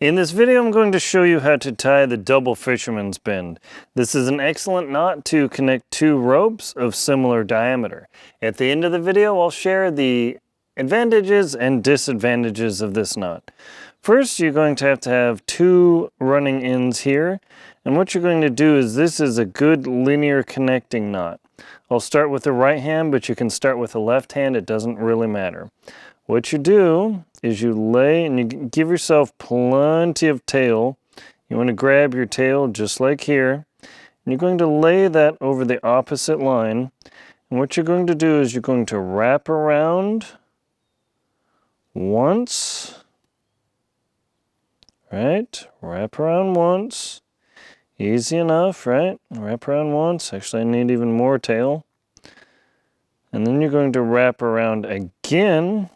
In this video, I'm going to show you how to tie the Double Fisherman's Bend. This is an excellent knot to connect two ropes of similar diameter. At the end of the video, I'll share the advantages and disadvantages of this knot. First, you're going to have two running ends here. And what you're going to do is this is a good linear connecting knot. I'll start with the right hand, but you can start with the left hand. It doesn't really matter. What you do is you lay and you give yourself plenty of tail. You want to grab your tail just like here. And you're going to lay that over the opposite line. And what you're going to do is you're going to wrap around once. Right? Wrap around once. Easy enough, right? Wrap around once. Actually, I need even more tail. And then you're going to wrap around again.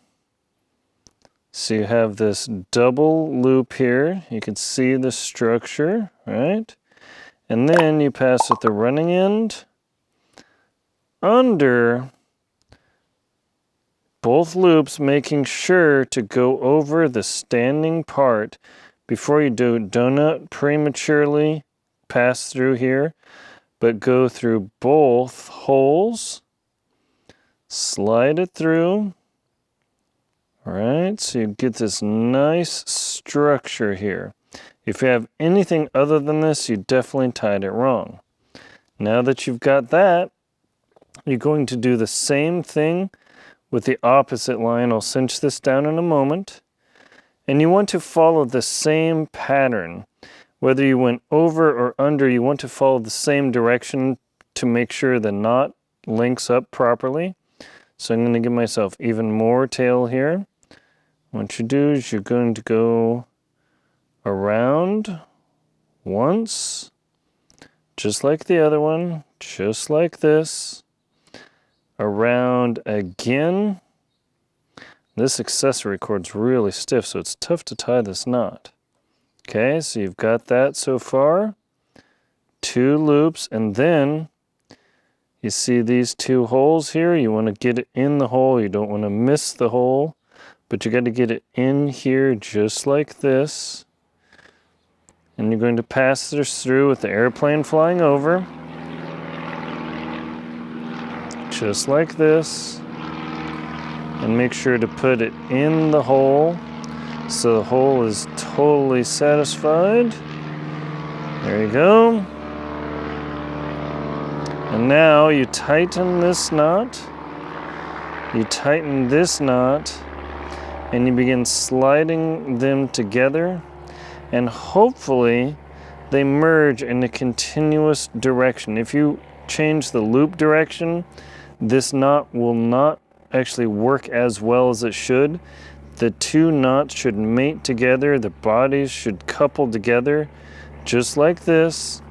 So you have this double loop here. You can see the structure, right? And then you pass at the running end under both loops, making sure to go over the standing part before you do. Do not prematurely pass through here, but go through both holes, slide it through. All right, so you get this nice structure here. If you have anything other than this, you definitely tied it wrong. Now that you've got that, you're going to do the same thing with the opposite line. I'll cinch this down in a moment. And you want to follow the same pattern. Whether you went over or under, you want to follow the same direction to make sure the knot links up properly. So I'm going to give myself even more tail here. What you do is you're going to go around once, just like the other one, just like this. Around again. This accessory cord's really stiff, so it's tough to tie this knot. Okay, so you've got that so far. Two loops, and then you see these two holes here. You want to get it in the hole. You don't want to miss the hole. But you got to get it in here just like this. And you're going to pass this through with the airplane flying over. Just like this. And make sure to put it in the hole so the hole is totally satisfied. There you go. And now you tighten this knot. You tighten this knot. And you begin sliding them together, and hopefully they merge in a continuous direction. If you change the loop direction, this knot will not actually work as well as it should. The two knots should mate together, the bodies should couple together, just like this,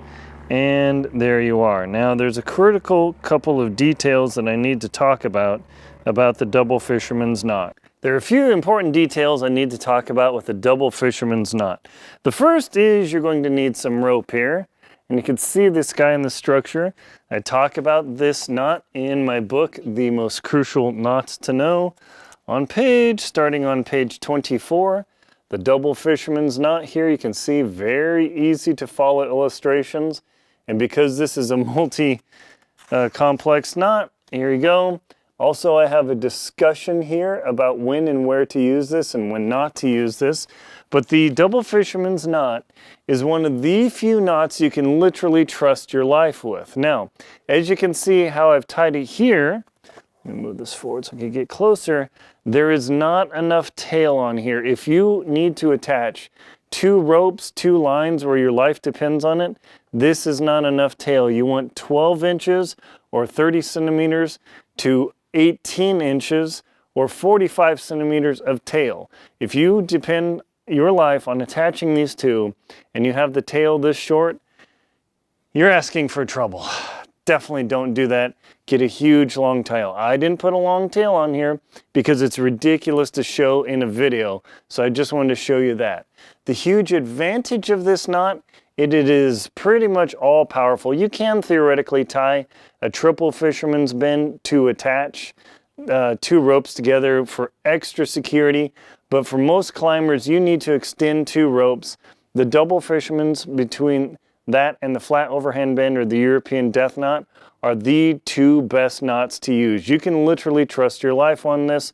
and there you are. Now there's a critical couple of details that I need to talk about the double fisherman's knot. There are a few important details I need to talk about with the double fisherman's knot. The first is you're going to need some rope here, and you can see this guy in the structure. I talk about this knot in my book, The Most Crucial Knots to Know, starting on page 24. The double fisherman's knot here, you can see very easy to follow illustrations. And because this is a multi-complex knot, here you go. Also, I have a discussion here about when and where to use this and when not to use this. But the double fisherman's knot is one of the few knots you can literally trust your life with. Now, as you can see how I've tied it here, let me move this forward so I can get closer. There is not enough tail on here. If you need to attach two ropes, two lines where your life depends on it, this is not enough tail. You want 12 inches or 30 centimeters to 18 inches or 45 centimeters of tail. If you depend your life on attaching these two and you have the tail this short, you're asking for trouble. Definitely don't do that. Get a huge long tail. I didn't put a long tail on here because it's ridiculous to show in a video, so I just wanted to show you that. The huge advantage of this knot, it is pretty much all powerful. You can theoretically tie a triple fisherman's bend to attach two ropes together for extra security, but for most climbers, you need to extend 2 ropes. The Double Fisherman's, between that and the flat overhand bend or the European death knot, are the 2 best knots to use. You can literally trust your life on this,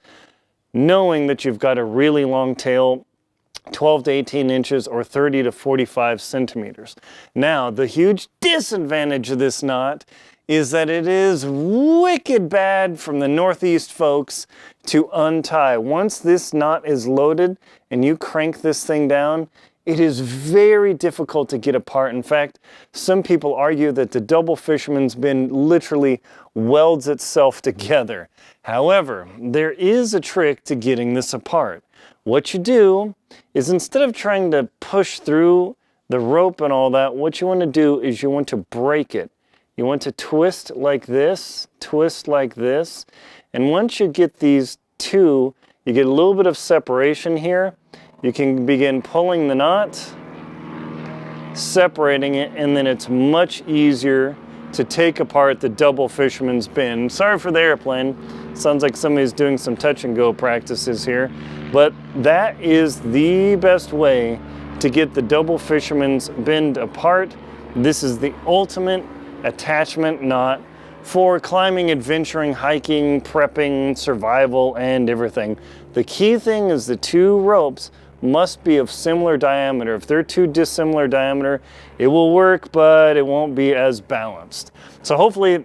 knowing that you've got a really long tail, 12 to 18 inches or 30 to 45 centimeters. Now, the huge disadvantage of this knot is that it is wicked bad from the Northeast folks to untie. Once this knot is loaded and you crank this thing down, it is very difficult to get apart. In fact, some people argue that the Double Fisherman's Bend literally welds itself together. However, there is a trick to getting this apart. What you do is, instead of trying to push through the rope and all that, what you want to do is you want to break it. You want to twist like this, and once you get these 2, you get a little bit of separation here. You can begin pulling the knot, separating it, and then it's much easier to take apart the Double Fisherman's Bend. Sorry for the airplane. Sounds like somebody's doing some touch and go practices here, but that is the best way to get the Double Fisherman's Bend apart. This is the ultimate attachment knot for climbing, adventuring, hiking, prepping, survival, and everything. The key thing is the 2 ropes must be of similar diameter. If they're too dissimilar diameter, it will work, but it won't be as balanced. So hopefully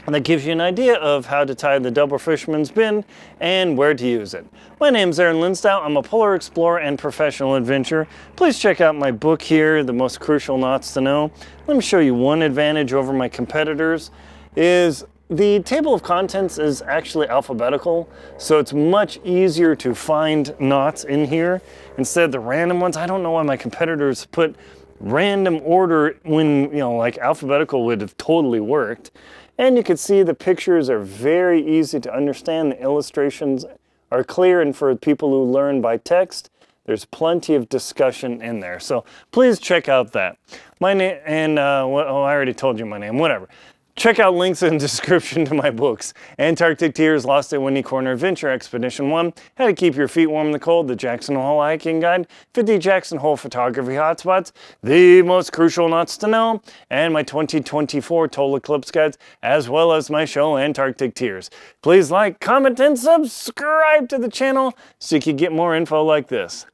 that gives you an idea of how to tie the Double Fisherman's Bend and where to use it. My name's Aaron Linsdau. I'm a polar explorer and professional adventurer. Please check out my book here, The Most Crucial Knots to Know. Let me show you one advantage over my competitors is the table of contents is actually alphabetical, so it's much easier to find knots in here instead of the random ones. I don't know why my competitors put random order when, you know, like alphabetical would have totally worked. And you can see the pictures are very easy to understand. The illustrations are clear, and for people who learn by text, there's plenty of discussion in there. So please check out that. My name, and I already told you my name, whatever. Check out links in the description to my books. Antarctic Tears, Lost at Windy Corner Adventure, Expedition 1, How to Keep Your Feet Warm in the Cold, the Jackson Hole Hiking Guide, 50 Jackson Hole Photography Hotspots, The Most Crucial Knots to Know, and my 2024 Total Eclipse Guides, as well as my show, Antarctic Tears. Please like, comment, and subscribe to the channel so you can get more info like this.